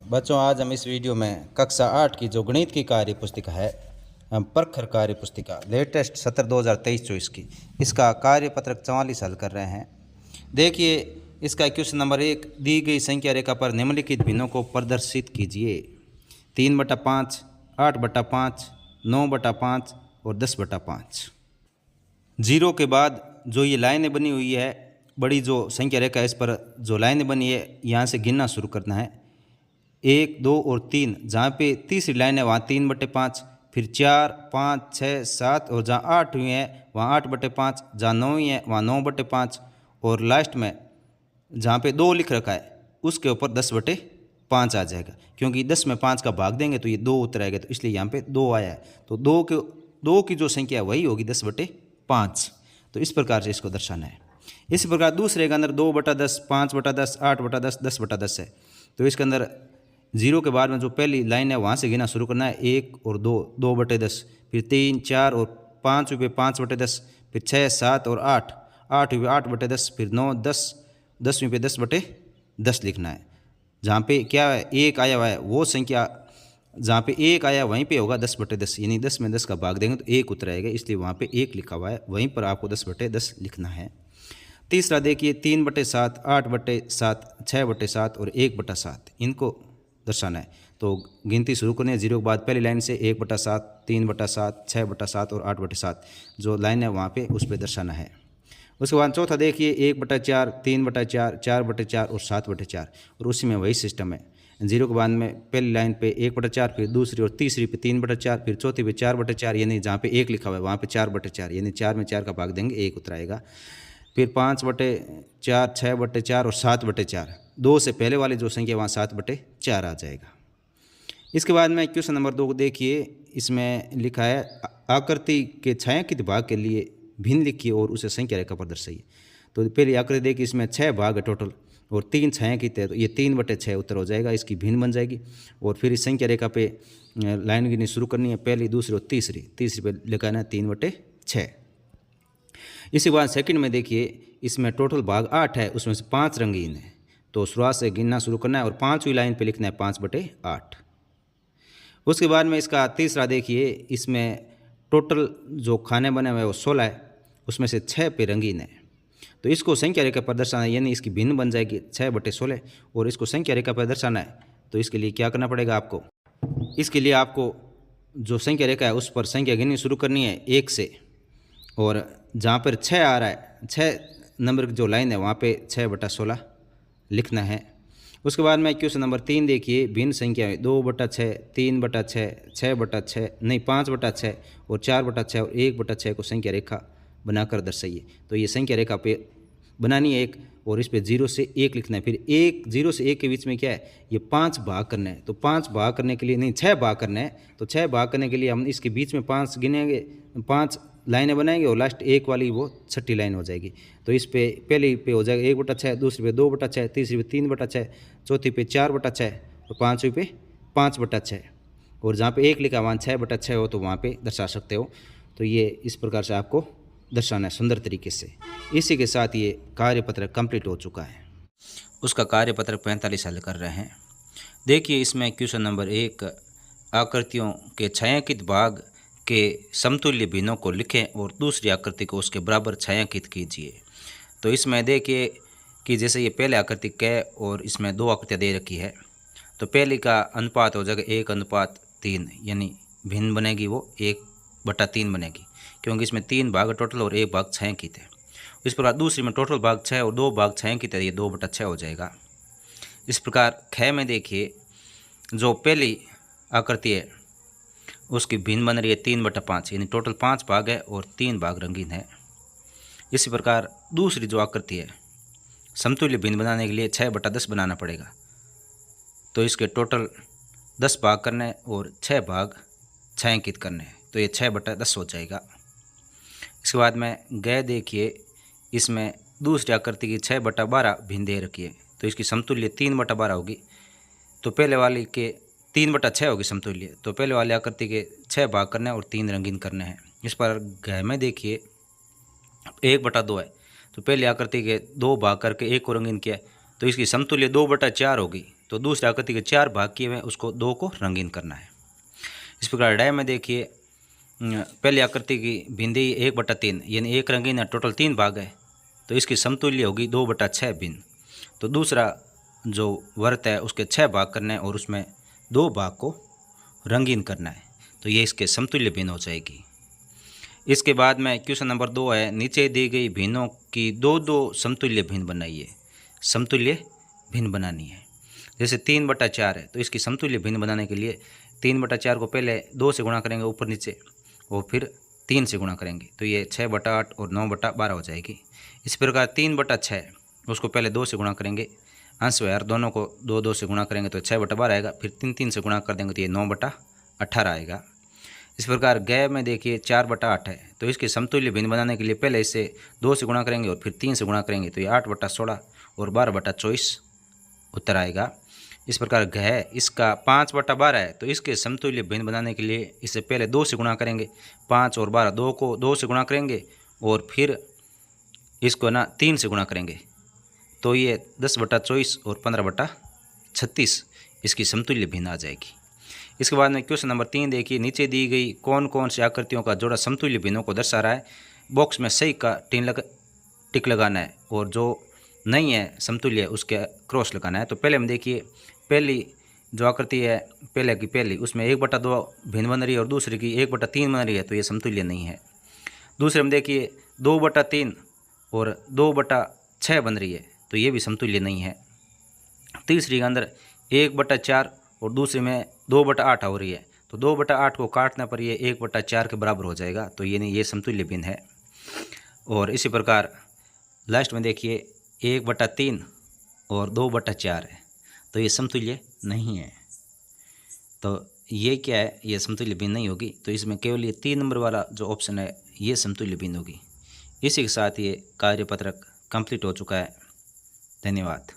बच्चों, आज हम इस वीडियो में कक्षा 8 की जो गणित की कार्य पुस्तिका है, हम प्रखर कार्य पुस्तिका लेटेस्ट सत्र 2023-24 की, इसका कार्यपत्रक 44 हल कर रहे हैं। देखिए, इसका क्वेश्चन नंबर 1, दी गई संख्या रेखा पर निम्नलिखित भिन्नों को प्रदर्शित कीजिए। 3/5, 8/5, 9/5 और 10/5। जीरो के बाद जो ये लाइनें बनी हुई है, बड़ी जो संख्या रेखा है, इस पर जो लाइनें बनी है, यहाँ से गिनना शुरू करना है। 1, 2 और 3, जहाँ पे तीसरी लाइन है वहाँ 3/5, फिर 4, 5, 6, 7 और जहाँ 8 हुई है वहाँ 8/5, जहाँ 9 हुई है वहाँ 9/5 और लास्ट में जहाँ पे 2 लिख रखा है उसके ऊपर 10/5 आ जाएगा, क्योंकि 10 में 5 का भाग देंगे तो ये 2 उत्तर आएगा, तो इसलिए यहाँ पे 2 आया है। तो 2 की जो संख्या है वही होगी 10/5। तो इस प्रकार से इसको दर्शाना है। इसी प्रकार दूसरे के अंदर 2/10, 5/10, 8/10, 10/10 है। तो इसके अंदर जीरो के बाद में जो पहली लाइन है वहाँ से गिना शुरू करना है। 1 और 2, 2/10, फिर 3, 4 और 5 हुए 5/10, फिर 6, 7 और 8, 8 हुए 8/10, फिर 9, 10, 10 हुए 10/10 लिखना है। जहाँ पे क्या है 1 आया हुआ है वो संख्या, जहाँ पे 1 आया वहीं पे होगा 10/10, यानी 10 में 10 का भाग देंगे तो 1 उत्तर आएगा, इसलिए वहाँ पे 1 लिखा हुआ है, वहीं पर आपको 10/10 लिखना है। तीसरा देखिए, 3/7, 8/7, 6/7 और 1/7, इनको दर्शाना है। तो गिनती शुरू करनी है जीरो के बाद पहली लाइन से 1/7, 3/7, 6/7 और 8/7 जो लाइन है वहाँ पे उस पर दर्शाना है। उसके बाद चौथा देखिए, 1/4, 3/4, 4/4 और 7/4, और उसी में वही सिस्टम है। जीरो के बाद में पहली लाइन पे 1/4, फिर दूसरी और तीसरी पे 3/4, फिर चौथी पे 4/4, यानी जहाँ पे 1 लिखा हुआ है वहाँ पे 4/4, यानी 4 में 4 का भाग देंगे 1 उत्तर आएगा। फिर 5/4, 6/4 और 7/4, 2 से पहले वाली जो संख्या वहाँ 7/4 आ जाएगा। इसके बाद में क्वेश्चन नंबर 2 को देखिए, इसमें लिखा है आकृति के छायांकित भाग के लिए भिन्न लिखिए और उसे संख्या रेखा पर दर्शाइए। तो पहली आकृति देखिए, इसमें 6 भाग है टोटल और 3 छायांकित है, तो ये 3/6 उत्तर हो जाएगा, इसकी भिन्न बन जाएगी। और फिर इस संख्या रेखा पे लाइन गिननी शुरू करनी है, पहली, दूसरी और तीसरी पे लिखाना है 3/6। इसी के बाद सेकंड में देखिए, इसमें टोटल भाग 8 है, उसमें से 5 रंगीन है, तो शुरुआत से गिनना शुरू करना है और 5वीं लाइन पे लिखना है 5/8। उसके बाद में इसका तीसरा देखिए, इसमें टोटल जो खाने बने हुए हैं वो 16 है, उसमें से 6 पे रंगीन है, तो इसको संख्या रेखा पर दर्शाना है, यानी इसकी भिन्न बन जाएगी 6/16, और इसको संख्या रेखा पर दर्शाना है। तो इसके लिए क्या करना पड़ेगा आपको, इसके लिए आपको जो संख्या रेखा है उस पर संख्या गिननी शुरू करनी है 1 से, और जहाँ पर 6 आ रहा है, 6 नंबर की जो लाइन है वहाँ पे 6/16 लिखना है। उसके बाद में क्वेश्चन नंबर 3 देखिए, भिन्न संख्या है 2/6, 3/6, 6/6, नहीं 5/6 और 4/6 और 1/6 को संख्या रेखा बनाकर दर्शाइए। तो ये संख्या रेखा पे बनानी है एक, और इस पे 0 से 1 लिखना है। फिर 0 से 1 के बीच में क्या है, ये 5 भाग करना है। तो 5 भाग करने के लिए, नहीं 6 भाग करना है, तो 6 भाग करने के लिए हम इसके बीच में 5 गिनेंगे, 5 लाइनें बनाएंगे और लास्ट 1 वाली वो 6ठी लाइन हो जाएगी। तो इस पे पहली पे हो जाएगा 1/6, दूसरी पे 2/6, तीसरी पे 3/6, चौथी पे 4/6 और 5वीं पे 5/6, और जहाँ पे 1 लिखा वहाँ 6/6 हो तो वहाँ पे दर्शा सकते हो। तो ये इस प्रकार से आपको दर्शाना है सुंदर तरीके से। इसी के साथ ये कार्यपत्र कंप्लीट हो चुका है। उसका कार्यपत्र 45 हल कर रहे हैं। देखिए, इसमें क्वेश्चन नंबर 1, आकृतियों के छायांकित भाग के समतुल्य भिन्नों को लिखें और दूसरी आकृति को उसके बराबर छायांकित कीजिए। तो इसमें देखिए कि जैसे ये पहले आकृति है और इसमें 2 आकृतियाँ दे रखी है, तो पहली का अनुपात हो जाएगा 1/3, यानी भिन्न बनेगी वो 1/3 बनेगी, क्योंकि इसमें 3 भाग टोटल और 1 भाग छायांकित है। इस प्रकार दूसरी में टोटल भाग 6 और 2 भाग छायांकित है, ये 2/6 हो जाएगा। इस प्रकार ख में देखिए, जो पहली आकृति है उसकी भिन्न बन रही है 3/5, यानी टोटल 5 भाग है और 3 भाग रंगीन है। इसी प्रकार दूसरी जो आकृति है समतुल्य भिन्न बनाने के लिए 6/10 बनाना पड़ेगा, तो इसके टोटल 10 भाग करने और 6 भाग छायांकित करने हैं, तो ये 6/10 हो जाएगा। इसके बाद में ग देखिए, इसमें दूसरी आकृति की 6/12 भिन्न दे रखी है, तो इसकी समतुल्य 3/12 होगी। तो पहले वाली के 3/6 होगी समतुल्य, तो पहले वाली आकृति के 6 भाग करने और 3 रंगीन करने हैं। इस पर घ में देखिए 1/2 है, तो पहली आकृति के 2 भाग करके 1 को रंगीन किया, तो इसकी समतुल्य 2/4 होगी। तो तो दूसरी आकृति के 4 भाग किए हुए उसको 2 को रंगीन करना है। इस प्रकार डाय में देखिए पहली आकृति की भिंदी 1/3 यानी 1 रंगीन है, टोटल 3 भाग है, तो इसकी समतुल्य होगी 2/6 भिन्न। तो दूसरा जो वृत्त है उसके 6 भाग करने हैं और उसमें 2 भाग को रंगीन करना है, तो ये इसके समतुल्य भिन्न हो जाएगी। इसके बाद में क्वेश्चन नंबर 2 है, नीचे दी गई भिन्नों की 2-2 समतुल्य भिन्न बनाइए। समतुल्य भिन्न बनानी है। जैसे 3/4 है तो इसकी समतुल्य भिन्न बनाने के लिए 3/4 को पहले 2 से गुणा करेंगे ऊपर नीचे और फिर 3 से गुणा करेंगे, तो ये 6/8 और 9/12 हो जाएगी। इस प्रकार 3/6 उसको पहले 2 से गुणा करेंगे, अंश व्यय दोनों को 2-2 से गुणा करेंगे तो 6/12 आएगा, फिर 3-3 से गुणा कर देंगे तो ये 9/18 आएगा। इस प्रकार गै में देखिए 4/8 है, तो इसके समतुल्य भिन्न बनाने के लिए पहले इसे 2 से गुणा करेंगे और फिर 3 से गुणा करेंगे तो ये 8/16 और 12/24 उत्तर आएगा। इस प्रकार गै इसका 5/12 है, तो इसके समतुल्य भिन्न बनाने के लिए इसे पहले 2 से गुणा करेंगे, 5 और 12 2 को 2 से गुणा करेंगे और फिर इसको 3 से गुणा करेंगे, तो ये 10/24 और 15/36 इसकी समतुल्य भिन्न आ जाएगी। इसके बाद में क्वेश्चन नंबर 3 देखिए, नीचे दी गई कौन कौन सी आकृतियों का जोड़ा समतुल्य भिन्नों को दर्शा रहा है। बॉक्स में सही का टिक लगाना है और जो नहीं है समतुल्य उसके क्रॉस लगाना है। तो पहले में देखिए पहली जो आकृति है पहले की पहली उसमें 1/2 भिन्न बन रही है और दूसरी की 1/3 बन रही है, तो ये समतुल्य नहीं है। दूसरे में देखिए 2/3 और 2/6 बन रही है, तो ये भी समतुल्य नहीं है। तीसरी के अंदर 1/4 और दूसरे में 2/8 हो रही है, तो 2/8 को काटने पर ये 1/4 के बराबर हो जाएगा, तो ये नहीं, ये समतुल्य भिन्न है। और इसी प्रकार लास्ट में देखिए 1/3 और 2/4 है, तो ये समतुल्य नहीं है। तो ये क्या है, ये समतुल्य भिन्न नहीं होगी, तो इसमें केवल ये 3 नंबर वाला जो ऑप्शन है ये समतुल्य भिन्न होगी। इसी के साथ ये कार्यपत्रक कंप्लीट हो चुका है। धन्यवाद।